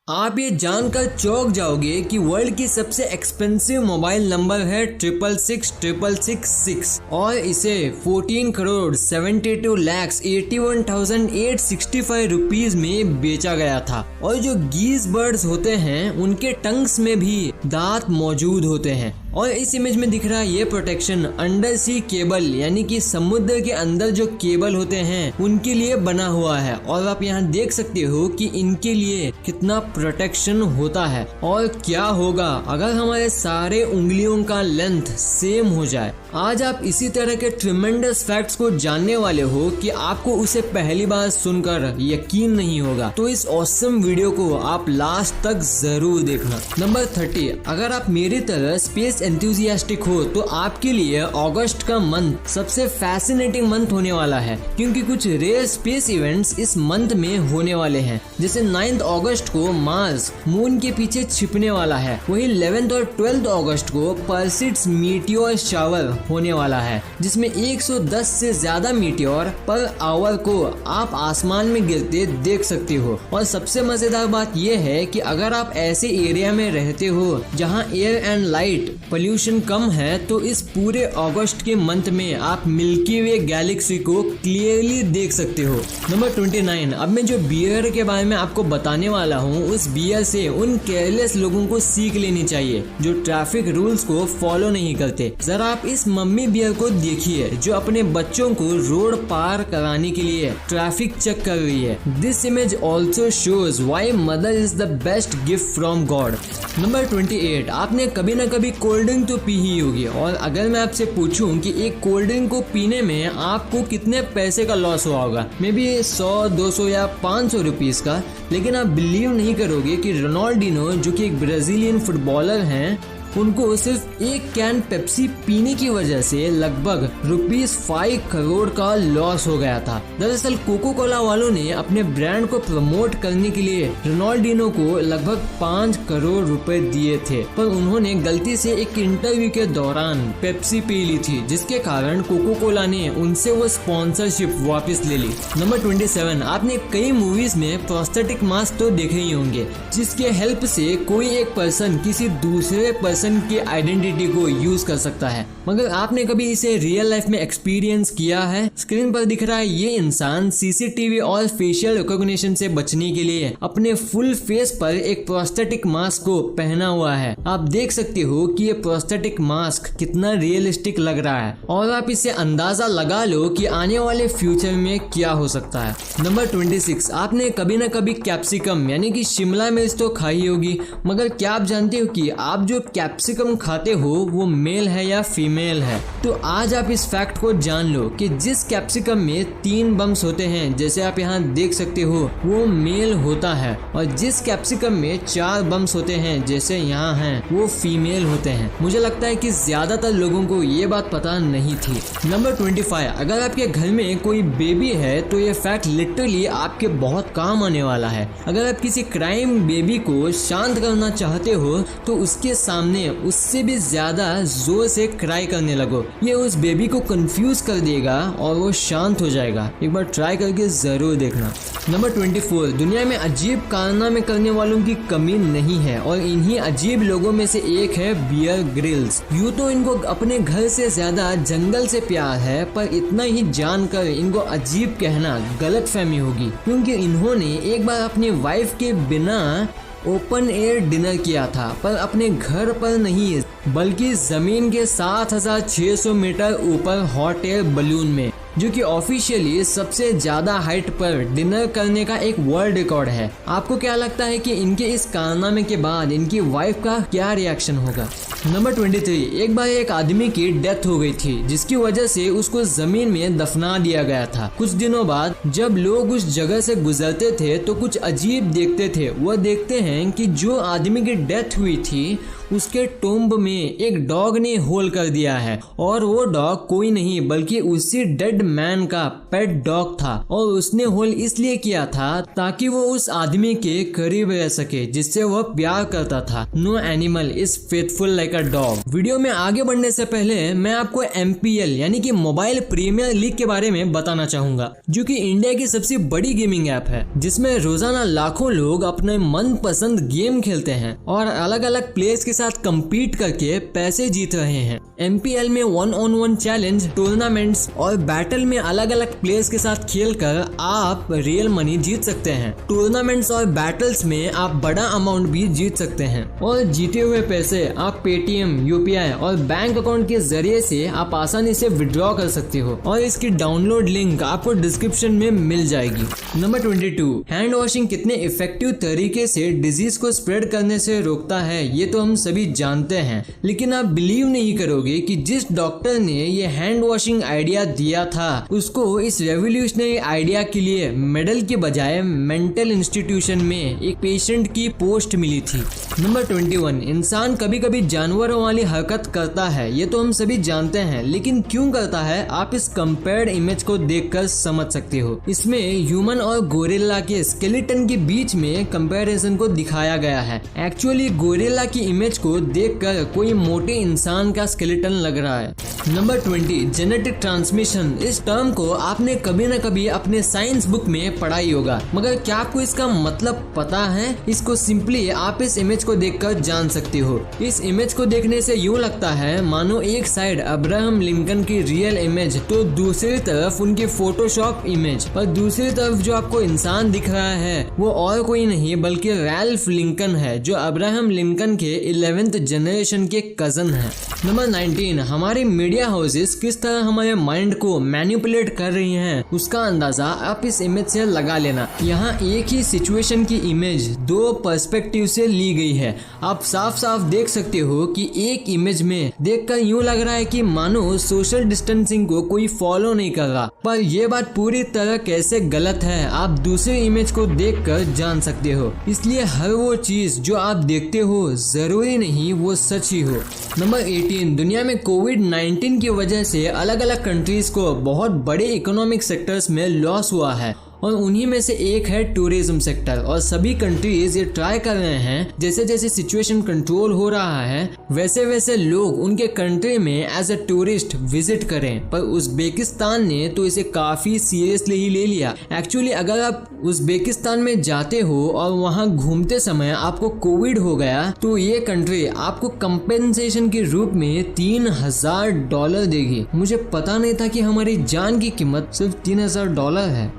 आप ये जानकर चौंक जाओगे कि वर्ल्ड की सबसे एक्सपेंसिव मोबाइल नंबर है 66666 और इसे 14 करोड़ 72 लाख 81,865 रुपीज में बेचा गया था। और जो गीज बर्ड्स होते हैं उनके टंग्स में भी दांत मौजूद होते हैं। और इस इमेज में दिख रहा है ये प्रोटेक्शन अंडर सी केबल यानी कि समुद्र के अंदर जो केबल होते हैं उनके लिए बना हुआ है। और आप यहाँ देख सकते हो कि इनके लिए कितना प्रोटेक्शन होता है। और क्या होगा अगर हमारे सारे उंगलियों का लेंथ सेम हो जाए। आज आप इसी तरह के ट्रिमेंडस फैक्ट्स को जानने वाले हो कि आपको उसे पहली बार सुनकर यकीन नहीं होगा। तो इस ऑसम वीडियो को आप लास्ट तक जरूर देखना। नंबर 30, अगर आप मेरी तरह स्पेस एंथुसियास्टिक हो तो आपके लिए अगस्त का मंथ सबसे फैसिनेटिंग मंथ होने वाला है, क्योंकि कुछ रेयर स्पेस इवेंट्स इस मंथ में होने वाले हैं। जैसे 9 अगस्त को मार्स मून के पीछे छिपने वाला है, वही 11 और 12 अगस्त को पर्सिड्स मीटियोर शावर होने वाला है, जिसमें 110 से ज्यादा मीटियोर पर आवर को आप आसमान में गिरते देख सकते हो। और सबसे मजेदार बात यह है कि अगर आप ऐसे एरिया में रहते हो जहां एयर एंड लाइट पोल्यूशन कम है तो इस पूरे अगस्त के मंथ में आप मिल्की वे गैलेक्सी को क्लियरली देख सकते हो। नंबर 29, अब मैं जो बियर के बारे में आपको बताने वाला हूँ उस बियर से उन केयरलेस लोगों को सीख लेनी चाहिए जो ट्रैफिक रूल्स को फॉलो नहीं करते। जरा आप इस मम्मी बियर को देखिए जो अपने बच्चों को रोड पार कराने के लिए ट्रैफिक चेक कर रही है। This image also shows why mother is the best gift from God. Number 28, आपने कभी न कभी कोल्ड ड्रिंक तो पी ही होगी। और अगर मैं आपसे पूछूं कि एक कोल्ड ड्रिंक को पीने में आपको कितने पैसे का लॉस हुआ होगा, मे बी 100, 200 या 500 रुपीज का, लेकिन आप बिलीव नहीं करोगे कि रोनाल्डिनो जो कि एक ब्राजीलियन फुटबॉलर हैं उनको सिर्फ एक कैन पेप्सी पीने की वजह से लगभग ₹5 करोड़ का लॉस हो गया था। दरअसल कोको कोला वालों ने अपने ब्रांड को प्रमोट करने के लिए रोनाल्डिनो को लगभग 5 करोड़ रुपए दिए थे, पर उन्होंने गलती से एक इंटरव्यू के दौरान पेप्सी पी ली थी, जिसके कारण कोको कोला ने उनसे वो स्पॉन्सरशिप वापस ले ली। नंबर 27, आपने कई मूवीज में प्रोस्थेटिक मास्क तो देखे ही होंगे, जिसके हेल्प से कोई एक पर्सन किसी दूसरे पर्सन की आइडेंटिटी को यूज कर सकता है। मगर आपने कभी इसे रियल लाइफ में एक्सपीरियंस किया है? स्क्रीन पर दिख रहा है ये इंसान सीसीटीवी और फेशियल रिकॉग्निशन से बचने के लिए अपने फुल फेस पर एक प्रोस्थेटिक मास्क को पहना हुआ है। आप देख सकते हो कि ये प्रोस्थेटिक मास्क कितना रियलिस्टिक लग रहा है और आप इससे अंदाजा लगा लो कि आने वाले फ्यूचर में क्या हो सकता है। नंबर 26, आपने कभी न कभी कैप्सिकम यानी कि शिमला मिर्च तो खाई होगी, मगर क्या आप जानते हो कि आप जो कैप्सिकम खाते हो वो मेल है या फीमेल है? तो आज आप इस फैक्ट को जान लो कि जिस कैप्सिकम में 3 बम्स होते हैं, जैसे आप यहाँ देख सकते हो, वो मेल होता है, और जिस कैप्सिकम में 4 बम्स होते हैं जैसे यहाँ हैं, वो फीमेल होते हैं। मुझे लगता है कि ज्यादातर लोगों को ये बात पता नहीं थी। नंबर 25, अगर आपके घर में कोई बेबी है तो ये फैक्ट लिटरली आपके बहुत काम आने वाला है। अगर आप किसी क्राइम बेबी को शांत करना चाहते हो तो उसके सामने उससे भी ज्यादा जोर से क्राई करने लगो, ये उस बेबी को कंफ्यूज कर देगा और वो शांत हो जाएगा। एक बार ट्राई करके जरूर देखना। नंबर 24, दुनिया में अजीब कारनामे करने वालों की कमी नहीं है और इन्हीं अजीब लोगों में से एक है बियर ग्रिल्स। यूँ तो इनको अपने घर से ज्यादा जंगल से प्यार है, पर इतना ही जानकर इनको अजीब कहना गलतफहमी होगी, क्योंकि इन्होंने एक बार अपनी वाइफ के बिना ओपन एयर डिनर किया था, पर अपने घर पर नहीं बल्कि जमीन के 7,600 मीटर ऊपर हॉट एयर बलून में, जो कि ऑफिशियली सबसे ज्यादा हाइट पर डिनर करने का एक वर्ल्ड रिकॉर्ड है। आपको क्या लगता है कि इनके इस कारनामे के बाद इनकी वाइफ का क्या रिएक्शन होगा? नंबर 23, एक बार एक आदमी की डेथ हो गई थी, जिसकी वजह से उसको जमीन में दफना दिया गया था। कुछ दिनों बाद जब लोग उस जगह से गुजरते थे तो कुछ अजीब देखते थे। वह देखते हैं कि जो आदमी की डेथ हुई थी उसके टोम्ब में एक डॉग ने होल कर दिया है और वो डॉग कोई नहीं बल्कि उसी डेड मैन का पेट डॉग था और उसने होल इसलिए किया था ताकि वो उस आदमी के करीब रह सके जिससे वह प्यार करता था। No animal is faithful like a dog. Video में आगे बढ़ने से पहले मैं आपको MPL यानी कि मोबाइल प्रीमियर लीग के बारे में बताना चाहूंगा, जो कि इंडिया की सबसे बड़ी गेमिंग ऐप है जिसमें रोजाना लाखों लोग अपने मनपसंद गेम खेलते हैं और अलग अलग प्लेयर्स के साथ कम्पीट करके पैसे जीत रहे हैं। MPL में 1-on-1 चैलेंज, टूर्नामेंट्स और बैटल में अलग अलग प्लेयर्स के साथ खेलकर आप रियल मनी जीत सकते हैं। टूर्नामेंट्स और बैटल्स में आप बड़ा अमाउंट भी जीत सकते हैं और जीते हुए पैसे आप Paytm, UPI और बैंक अकाउंट के जरिए से आप आसानी से विड्रॉ कर सकते हो और इसकी डाउनलोड लिंक आपको डिस्क्रिप्शन में मिल जाएगी। नंबर 22, हैंड वॉशिंग कितने इफेक्टिव तरीके से डिजीज को स्प्रेड करने से रोकता है ये तो हम सभी जानते हैं, लेकिन आप बिलीव नहीं करोगे कि जिस डॉक्टर ने ये हैंड वॉशिंग आइडिया दिया था उसको इस रेवोल्यूशनरी आइडिया के लिए मेडल के बजाय मेंटल इंस्टीट्यूशन में एक पेशेंट की पोस्ट मिली थी। नंबर 21, इंसान कभी कभी जानवरों वाली हरकत करता है ये तो हम सभी जानते हैं, लेकिन क्यों करता है आप इस कंपेयर्ड इमेज को देखकर समझ सकते हो। इसमें ह्यूमन और गोरिल्ला के स्केलेटन के बीच में कंपैरिजन को दिखाया गया है। एक्चुअली गोरिल्ला की इमेज को देखकर कोई मोटे इंसान का स्केलेटन लग रहा है। Number 20, genetic transmission. इस टर्म को आपने कभी न कभी अपने साइंस बुक में पढ़ा ही होगा, मगर क्या आपको इसका मतलब पता है? इसको सिंपली आप इस इमेज को देखकर जान सकते हो। इस इमेज को देखने से यूँ लगता है मानो एक साइड अब्राहम लिंकन की रियल इमेज तो दूसरी तरफ उनकी फोटोशॉप इमेज, और दूसरी तरफ जो आपको इंसान दिख रहा है वो और कोई नहीं बल्कि रैल्फ लिंकन है जो अब्राहम लिंकन के 11th जनरेशन के कजन है। नंबर 19, हमारे मीडिया हाउसेस किस तरह हमारे माइंड को मैनिपुलेट कर रही हैं उसका अंदाजा आप इस इमेज से लगा लेना। यहाँ एक ही सिचुएशन की इमेज दो पर्सपेक्टिव से ली गई है। आप साफ साफ देख सकते हो कि एक इमेज में देखकर यूँ लग रहा है कि मानो सोशल डिस्टेंसिंग को कोई फॉलो नहीं कर रहा, पर यह बात पूरी तरह कैसे गलत है आप दूसरी इमेज को देखकर जान सकते हो। इसलिए हर वो चीज जो आप देखते हो जरूरी नहीं वो सच ही हो। नंबर 18, दुनिया में कोविड-19 की वजह से अलग अलग कंट्रीज को बहुत बड़े इकोनॉमिक सेक्टर्स में लॉस हुआ है और उन्हीं में से एक है टूरिज्म सेक्टर। और सभी कंट्रीज ये ट्राई कर रहे हैं जैसे जैसे सिचुएशन कंट्रोल हो रहा है वैसे वैसे लोग उनके कंट्री में एज ए टूरिस्ट विजिट करें, पर उज़्बेकिस्तान ने तो इसे काफी सीरियसली ही ले लिया। एक्चुअली अगर आप उज़्बेकिस्तान में जाते हो और वहां घूमते समय आपको कोविड हो गया तो ये कंट्री आपको कंपेंसेशन के रूप में $3000 देगी। मुझे पता नहीं था कि हमारी जान की कीमत सिर्फ $3000 है।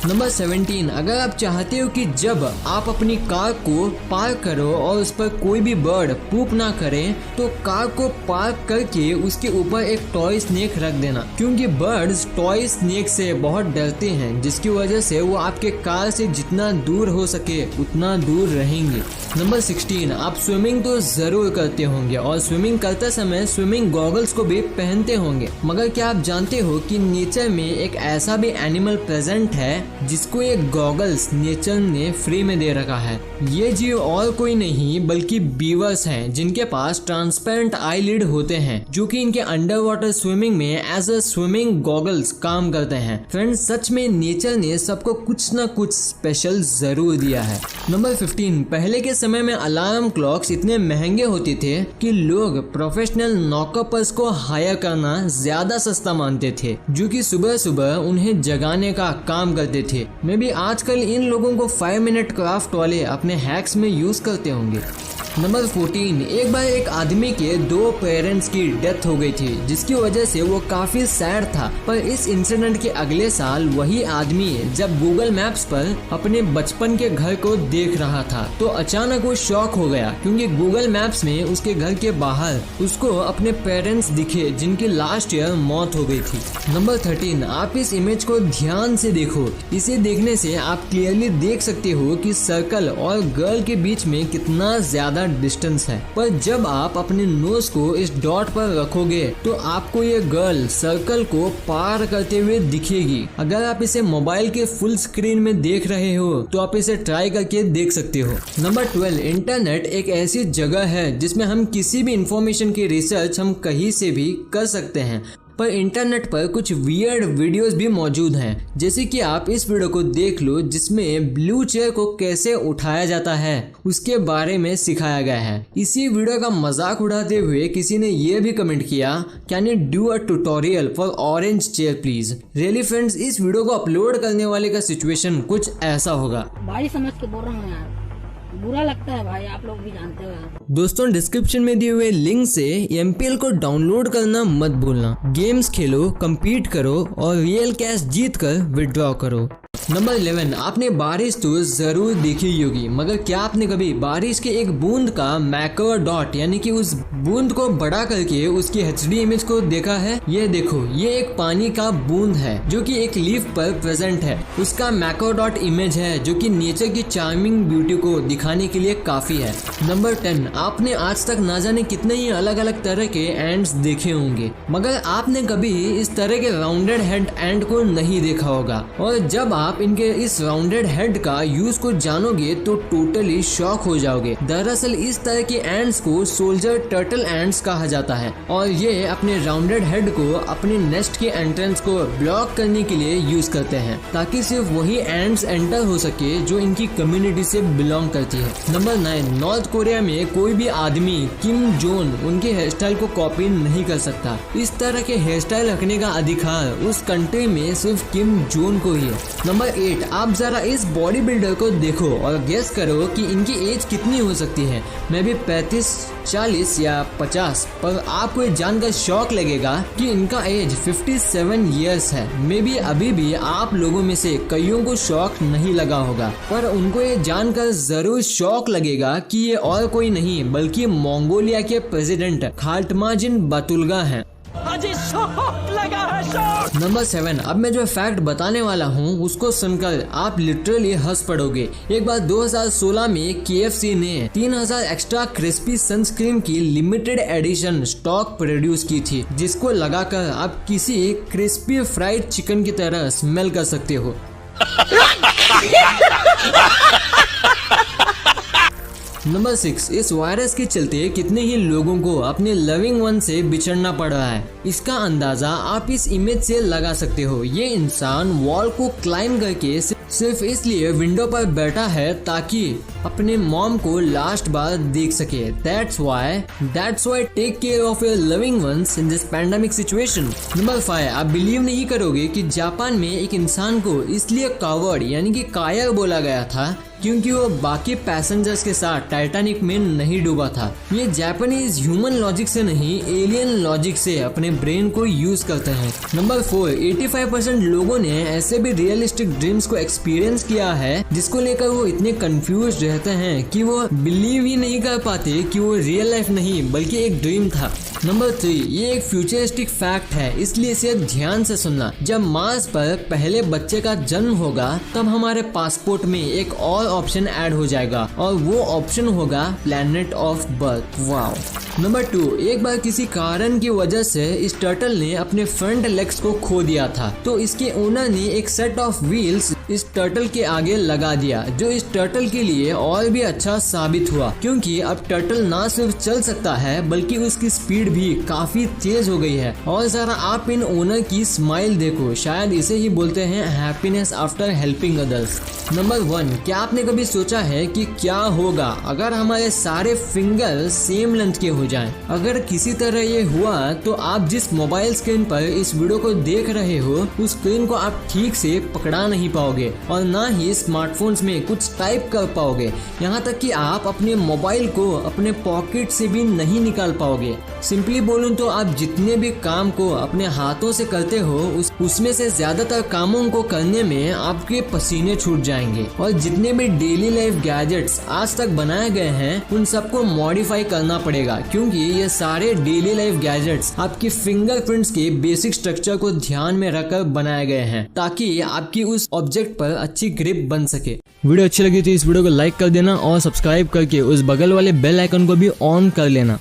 नंबर 17, अगर आप चाहते हो कि जब आप अपनी कार को पार्क करो और उस पर कोई भी बर्ड पूप ना करे तो कार को पार्क करके उसके ऊपर एक टॉय स्नेक रख देना, क्योंकि बर्ड्स टॉय स्नेक से बहुत डरते हैं जिसकी वजह से वो आपके कार से जितना दूर हो सके उतना दूर रहेंगे। नंबर 16, आप स्विमिंग तो जरूर करते होंगे और स्विमिंग करते समय स्विमिंग गॉगल्स को भी पहनते होंगे, मगर क्या आप जानते हो कि नेचर में एक ऐसा भी एनिमल प्रेजेंट है जिसको ये गॉगल्स नेचर ने फ्री में दे रखा है। ये जीव और कोई नहीं बल्कि बीवर्स हैं जिनके पास ट्रांसपेरेंट आईलिड होते हैं जो कि इनके अंडर वाटर स्विमिंग में एज अ स्विमिंग गॉगल्स काम करते हैं। फ्रेंड्स, सच में नेचर ने सबको कुछ ना कुछ स्पेशल जरूर दिया है। नंबर 15, पहले के समय में अलार्म क्लॉक्स इतने महंगे होते थे कि लोग प्रोफेशनल नॉकअपर्स को हायर करना ज्यादा सस्ता मानते थे जो कि सुबह सुबह उन्हें जगाने का काम करते थे। मे बी आजकल इन लोगों को 5 मिनट क्राफ्ट वाले अपने हैक्स में यूज करते होंगे। नंबर 14, एक बार एक आदमी के 2 पेरेंट्स की डेथ हो गई थी जिसकी वजह से वो काफी सैड था, पर इस इंसिडेंट के अगले साल वही आदमी जब गूगल मैप्स पर अपने बचपन के घर को देख रहा था तो अचानक वो शॉक हो गया क्योंकि गूगल मैप्स में उसके घर के बाहर उसको अपने पेरेंट्स दिखे जिनकी लास्ट ईयर मौत हो गई थी। नंबर 13, आप इस इमेज को ध्यान से देखो। इसे देखने से आप क्लियरली देख सकते हो कि सर्कल और गर्ल के बीच में कितना ज्यादा डिस्टेंस है, पर जब आप अपने नोज को इस डॉट पर रखोगे तो आपको ये गर्ल सर्कल को पार करते हुए दिखेगी। अगर आप इसे मोबाइल के फुल स्क्रीन में देख रहे हो तो आप इसे ट्राई करके देख सकते हो। नंबर 12, इंटरनेट एक ऐसी जगह है जिसमें हम किसी भी इंफॉर्मेशन की रिसर्च हम कहीं से भी कर सकते हैं, पर इंटरनेट पर कुछ वियर्ड वीडियोस भी मौजूद हैं, जैसे कि आप इस वीडियो को देख लो जिसमें ब्लू चेयर को कैसे उठाया जाता है उसके बारे में सिखाया गया है। इसी वीडियो का मजाक उड़ाते हुए किसी ने ये भी कमेंट किया, can you do a tutorial for orange chair please. Really friends, इस वीडियो को अपलोड करने वाले का सिचुएशन कुछ ऐसा होगा। भाई समझ के बोल रहा हूँ यार, बुरा लगता है भाई, आप लोग भी जानते हो यार। दोस्तों, डिस्क्रिप्शन में दिए हुए लिंक से MPL को डाउनलोड करना मत भूलना। गेम्स खेलो, compete करो और रियल कैश जीत कर विड्रॉ करो। नंबर 11, आपने बारिश तो जरूर देखी ही होगी, मगर क्या आपने कभी बारिश के एक बूंद का मैक्रो डॉट यानी कि उस बूंद को बड़ा करके उसकी HD इमेज को देखा है? ये देखो, ये एक पानी का बूंद है जो कि एक लीफ पर प्रेजेंट है। उसका मैक्रो डॉट इमेज है जो कि नेचर की चार्मिंग ब्यूटी को दिखाने के लिए काफी है। नंबर 10, आपने आज तक ना जाने कितने ही अलग अलग तरह के एंड्स देखे होंगे, मगर आपने कभी इस तरह के राउंडेड हेड एंड को नहीं देखा होगा। और जब आप इनके इस राउंडेड हेड का यूज को जानोगे तो टोटली शॉक हो जाओगे। दरअसल इस तरह के एंड्स को सोल्जर टर्टल एंड्स कहा जाता है और ये अपने राउंडेड हेड को अपने नेस्ट के एंट्रेंस को ब्लॉक करने के लिए यूज करते हैं, ताकि सिर्फ वही एंड्स एंटर हो सके जो इनकी कम्युनिटी से बिलोंग करती है। नंबर 9, नॉर्थ कोरिया में कोई भी आदमी किम जोन उनके हेयर स्टाइल को कॉपी नहीं कर सकता। इस तरह के हेयर स्टाइल रखने का अधिकार उस कंट्री में सिर्फ किम जोन को ही है। नंबर 8, आप जरा इस बॉडी बिल्डर को देखो और गेस करो कि इनकी एज कितनी हो सकती है। मे बी 35, 40 या 50, पर आपको ये जानकर शॉक लगेगा कि इनका एज 57 इयर्स है। मे बी अभी भी आप लोगों में से कईयों को शॉक नहीं लगा होगा, पर उनको ये जानकर जरूर शॉक लगेगा कि ये और कोई नहीं बल्कि मंगोलिया के प्रेसिडेंट खाल्टमाजिन बातुल्गा हैं। नंबर 7, अब मैं जो फैक्ट बताने वाला हूँ उसको सुनकर आप लिटरली हंस पड़ोगे। एक बार 2016 में KFC ने 3000 एक्स्ट्रा क्रिस्पी सनस्क्रीन की लिमिटेड एडिशन स्टॉक प्रोड्यूस की थी, जिसको लगाकर आप किसी क्रिस्पी फ्राइड चिकन की तरह स्मेल कर सकते हो। नंबर 6, इस वायरस के चलते कितने ही लोगों को अपने लविंग वन से बिछड़ना पड़ रहा है। इसका अंदाजा आप इस इमेज से लगा सकते हो। ये इंसान वॉल को क्लाइंब करके सिर्फ इसलिए विंडो पर बैठा है ताकि अपने मॉम को लास्ट बार देख सके। That's why take care of your loving ones in this pandemic situation। Number 5, आप बिलीव नहीं करोगे कि जापान में एक इंसान को इसलिए कावर्ड यानी कि कायर बोला गया था क्योंकि वो बाकी पैसेंजर्स के साथ टाइटैनिक में नहीं डूबा था। ये जापानीज ह्यूमन लॉजिक से नहीं एलियन लॉजिक से अपने ब्रेन को यूज करते हैं। नंबर 4, 85% लोगों ने ऐसे भी रियलिस्टिक ड्रीम्स को एक्सपीरियंस किया है जिसको लेकर वो इतने कंफ्यूज रहते हैं कि वो बिलीव ही नहीं कर पाते कि वो रियल लाइफ नहीं बल्कि एक ड्रीम था। नंबर 3, ये एक फ्यूचरिस्टिक फैक्ट है, इसलिए इसे ध्यान से सुनना। जब मार्स पर पहले बच्चे का जन्म होगा तब हमारे पासपोर्ट में एक और ऑप्शन ऐड हो जाएगा और वो ऑप्शन होगा planet of birth. Wow. Number 2, एक बार किसी कारण की वजह से इस टर्टल ने अपने फ्रंट लेग्स को खो दिया था, तो इसके ओनर ने एक सेट ऑफ व्हील्स इस टर्टल के आगे लगा दिया, जो इस टर्टल के लिए और भी अच्छा साबित हुआ क्योंकि अब टर्टल ना सिर्फ चल सकता है बल्कि उसकी स्पीड भी काफी तेज हो गई है। और जरा आप इन ओनर की स्माइल देखो, शायद इसे ही बोलते हैं happiness after helping others. Number 1, क्या आपने कभी सोचा है कि क्या होगा अगर हमारे सारे फिंगर सेम लेंथ के हो जाएं? अगर किसी तरह ये हुआ तो आप जिस मोबाइल स्क्रीन पर इस वीडियो को देख रहे हो उस स्क्रीन को आप ठीक से पकड़ा नहीं पाओगे और ना ही स्मार्टफोन्स में कुछ टाइप कर पाओगे। यहाँ तक कि आप अपने मोबाइल को अपने पॉकेट से भी नहीं निकाल पाओगे। सिंपली बोलूं तो आप जितने भी काम को अपने हाथों से करते हो उसमें से ज्यादातर कामों को करने में आपके पसीने छूट जाएंगे और जितने भी डेली लाइफ गैजेट्स आज तक बनाए गए हैं उन सबको मॉडिफाई करना पड़ेगा, क्योंकि ये सारे डेली लाइफ गैजेट्स आपकी फिंगरप्रिंट्स के बेसिक स्ट्रक्चर को ध्यान में रखकर बनाए गए हैं ताकि आपकी उस ऑब्जेक्ट पर अच्छी ग्रिप बन सके। वीडियो अच्छी लगी तो इस वीडियो को लाइक कर देना और सब्सक्राइब करके उस बगल वाले बेल आइकन को भी ऑन कर लेना।